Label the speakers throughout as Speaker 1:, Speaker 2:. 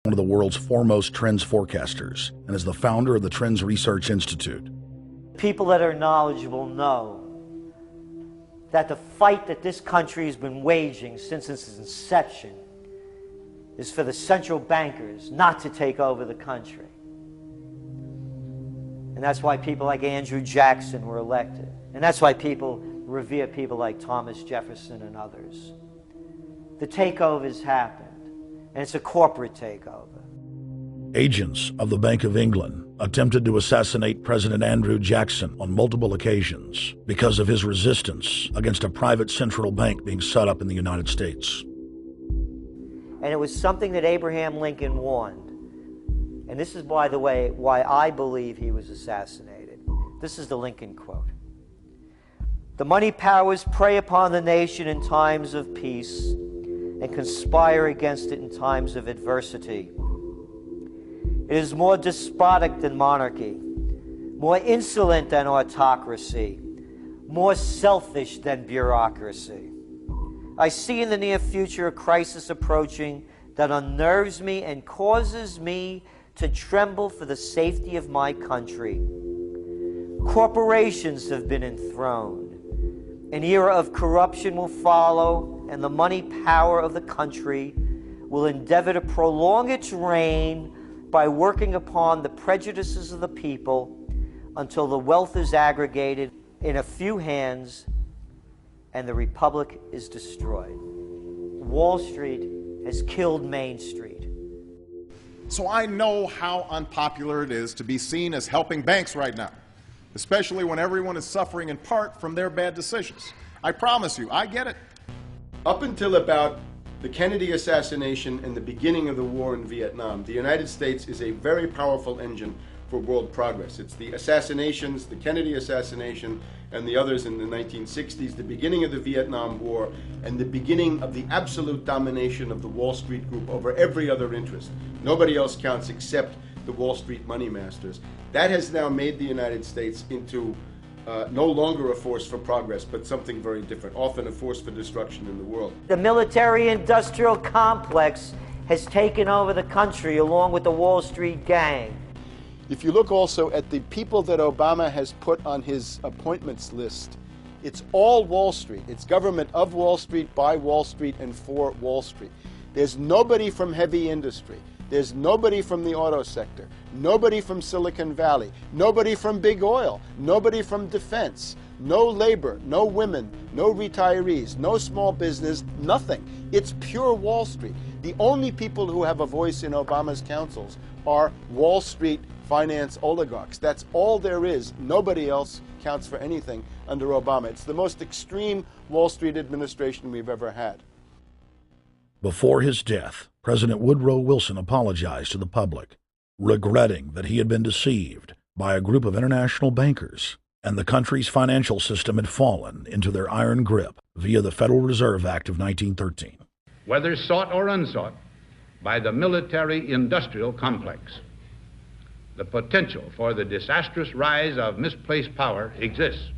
Speaker 1: one of the world's foremost trends forecasters, and is the founder of the Trends Research Institute.
Speaker 2: People that are knowledgeable know that the fight that this country has been waging since its inception is for the central bankers not to take over the country. And that's why people like Andrew Jackson were elected. And that's why people revere people like Thomas Jefferson and others. The takeover has happened, and it's a corporate takeover.
Speaker 1: Agents of the Bank of England attempted to assassinate President Andrew Jackson on multiple occasions because of his resistance against a private central bank being set up in the United States.
Speaker 2: And it was something that Abraham Lincoln warned. And this is, by the way, why I believe he was assassinated. This is the Lincoln quote. "The money powers prey upon the nation in times of peace and conspire against it in times of adversity. It is more despotic than monarchy, more insolent than autocracy, more selfish than bureaucracy. I see in the near future a crisis approaching that unnerves me and causes me to tremble for the safety of my country. Corporations have been enthroned. An era of corruption will follow, and the money power of the country will endeavor to prolong its reign by working upon the prejudices of the people until the wealth is aggregated in a few hands and the republic is destroyed." Wall Street has killed Main Street.
Speaker 3: So I know how unpopular it is to be seen as helping banks right now, especially when everyone is suffering in part from their bad decisions. I promise you, I get it.
Speaker 4: Up until about the Kennedy assassination and the beginning of the war in Vietnam, the United States is a very powerful engine for world progress. It's the assassinations, the Kennedy assassination, and the others in the 1960s, the beginning of the Vietnam War, and the beginning of the absolute domination of the Wall Street Group over every other interest. Nobody else counts except the Wall Street money masters. That has now made the United States into no longer a force for progress, but something very different, often a force for destruction in the world.
Speaker 2: The military-industrial complex has taken over the country along with the Wall Street gang.
Speaker 5: If you look also at the people that Obama has put on his appointments list, it's all Wall Street. It's government of Wall Street, by Wall Street, and for Wall Street. There's nobody from heavy industry. There's nobody from the auto sector, nobody from Silicon Valley, nobody from big oil, nobody from defense, no labor, no women, no retirees, no small business, nothing. It's pure Wall Street. The only people who have a voice in Obama's councils are Wall Street finance oligarchs. That's all there is. Nobody else counts for anything under Obama. It's the most extreme Wall Street administration we've ever had.
Speaker 1: Before his death, President Woodrow Wilson apologized to the public, regretting that he had been deceived by a group of international bankers and the country's financial system had fallen into their iron grip via the Federal Reserve Act of 1913.
Speaker 6: Whether sought or unsought by the military-industrial complex, the potential for the disastrous rise of misplaced power exists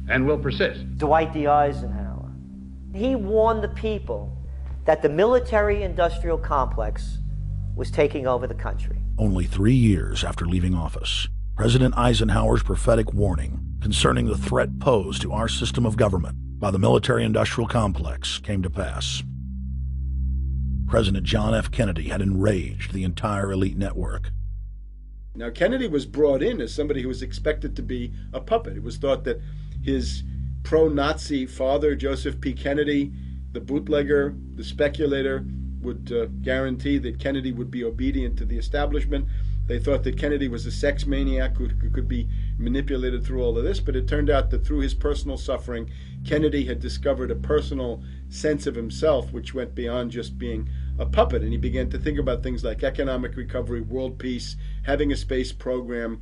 Speaker 6: and will persist.
Speaker 2: Dwight D. Eisenhower, he warned the people that the military-industrial complex was taking over the country.
Speaker 1: Only 3 years after leaving office, President Eisenhower's prophetic warning concerning the threat posed to our system of government by the military-industrial complex came to pass. President John F. Kennedy had enraged the entire elite network.
Speaker 4: Now, Kennedy was brought in as somebody who was expected to be a puppet. It was thought that his pro-Nazi father, Joseph P. Kennedy, the bootlegger, the speculator, would guarantee that Kennedy would be obedient to the establishment. They thought that Kennedy was a sex maniac who could be manipulated through all of this, but it turned out that through his personal suffering, Kennedy had discovered a personal sense of himself which went beyond just being a puppet, and he began to think about things like economic recovery, world peace, having a space program,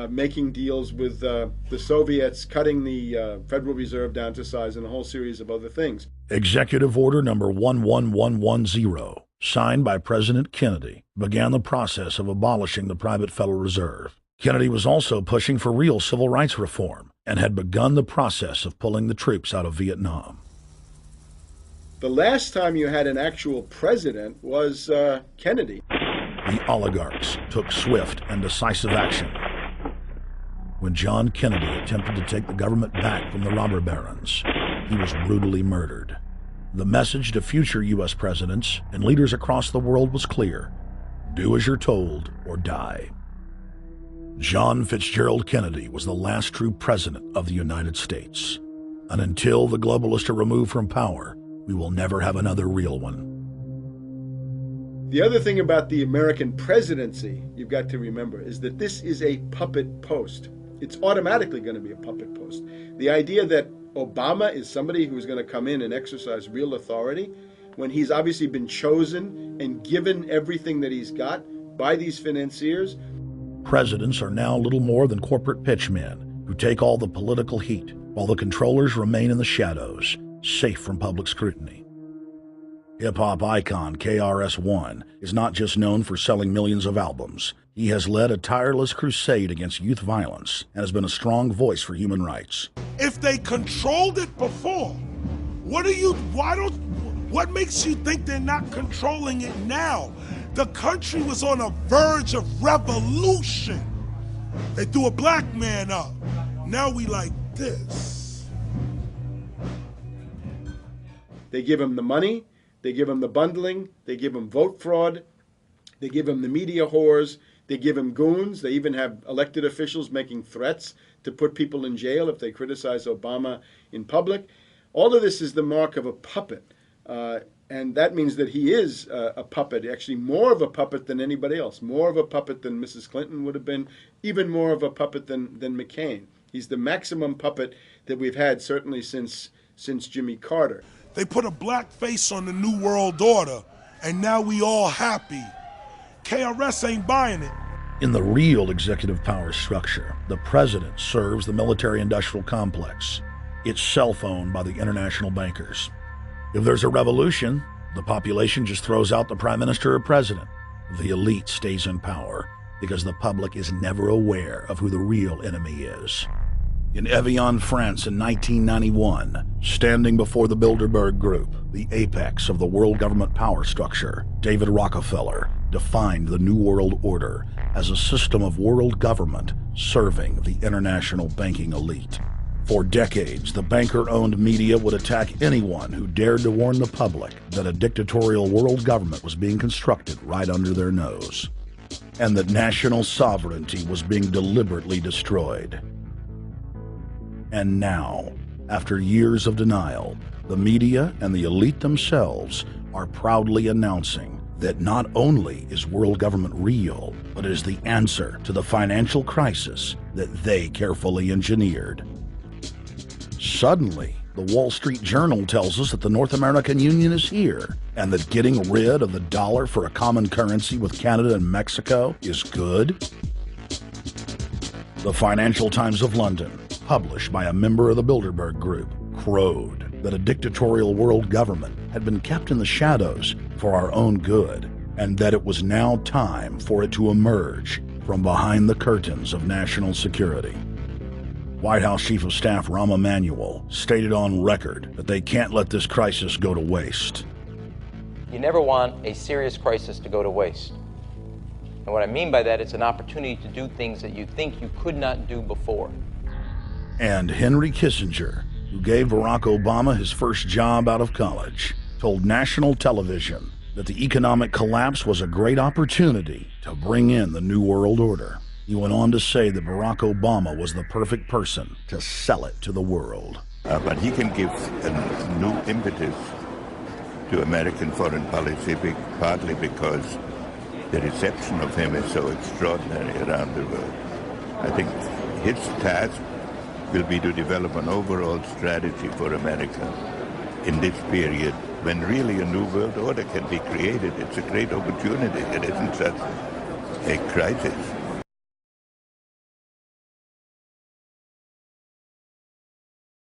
Speaker 4: making deals with the Soviets, cutting the Federal Reserve down to size, and a whole series of other things.
Speaker 1: Executive Order number 11110, signed by President Kennedy, began the process of abolishing the private Federal Reserve. Kennedy was also pushing for real civil rights reform and had begun the process of pulling the troops out of Vietnam.
Speaker 4: The last time you had an actual president was Kennedy.
Speaker 1: the oligarchs took swift and decisive action. When John Kennedy attempted to take the government back from the robber barons, he was brutally murdered. The message to future U.S. presidents and leaders across the world was clear: do as you're told or die. John Fitzgerald Kennedy was the last true president of the United States. And until the globalists are removed from power, we will never have another real one.
Speaker 4: The other thing about the American presidency you've got to remember is that this is a puppet post. It's automatically going to be a puppet post. The idea that Obama is somebody who's going to come in and exercise real authority when he's obviously been chosen and given everything that he's got by these financiers.
Speaker 1: Presidents are now little more than corporate pitchmen who take all the political heat, while the controllers remain in the shadows, safe from public scrutiny. Hip-hop icon KRS-One is not just known for selling millions of albums. He has led a tireless crusade against youth violence and has been a strong voice for human rights.
Speaker 7: If they controlled it before, what makes you think they're not controlling it now? The country was on a verge of revolution. They threw a black man up. Now we like this.
Speaker 4: They give him the money, they give him the bundling, they give him vote fraud, they give him the media whores, they give him goons. They even have elected officials making threats to put people in jail if they criticize Obama in public. All of this is the mark of a puppet. And that means that he is a puppet, actually more of a puppet than anybody else, more of a puppet than Mrs. Clinton would have been, even more of a puppet than McCain. He's the maximum puppet that we've had certainly since Jimmy Carter.
Speaker 7: They put a black face on the New World Order, and now we all happy. KRS ain't buying it.
Speaker 1: In the real executive power structure, the president serves the military-industrial complex. It's self-owned by the international bankers. If there's a revolution, the population just throws out the prime minister or president. The elite stays in power because the public is never aware of who the real enemy is. In Evian, France in 1991, standing before the Bilderberg Group, the apex of the world government power structure, David Rockefeller defined the New World Order as a system of world government serving the international banking elite. For decades, the banker-owned media would attack anyone who dared to warn the public that a dictatorial world government was being constructed right under their nose, and that national sovereignty was being deliberately destroyed. And now, after years of denial, the media and the elite themselves are proudly announcing that not only is world government real, but it is the answer to the financial crisis that they carefully engineered. Suddenly, the Wall Street Journal tells us that the North American Union is here, and that getting rid of the dollar for a common currency with Canada and Mexico is good. The Financial Times of London, published by a member of the Bilderberg Group, crowed that a dictatorial world government had been kept in the shadows for our own good, and that it was now time for it to emerge from behind the curtains of national security. White House Chief of Staff Rahm Emanuel stated on record that they can't let this crisis go to waste.
Speaker 8: You never want a serious crisis to go to waste. And what I mean by that, it's an opportunity to do things that you think you could not do before.
Speaker 1: And Henry Kissinger, who gave Barack Obama his first job out of college, told national television that the economic collapse was a great opportunity to bring in the New World Order. He went on to say that Barack Obama was the perfect person to sell it to the world.
Speaker 9: But he can give a new impetus to American foreign policy, partly because the reception of him is so extraordinary around the world. I think his task will be to develop an overall strategy for America in this period when really a new world order can be created. It's a great opportunity. It isn't just a crisis.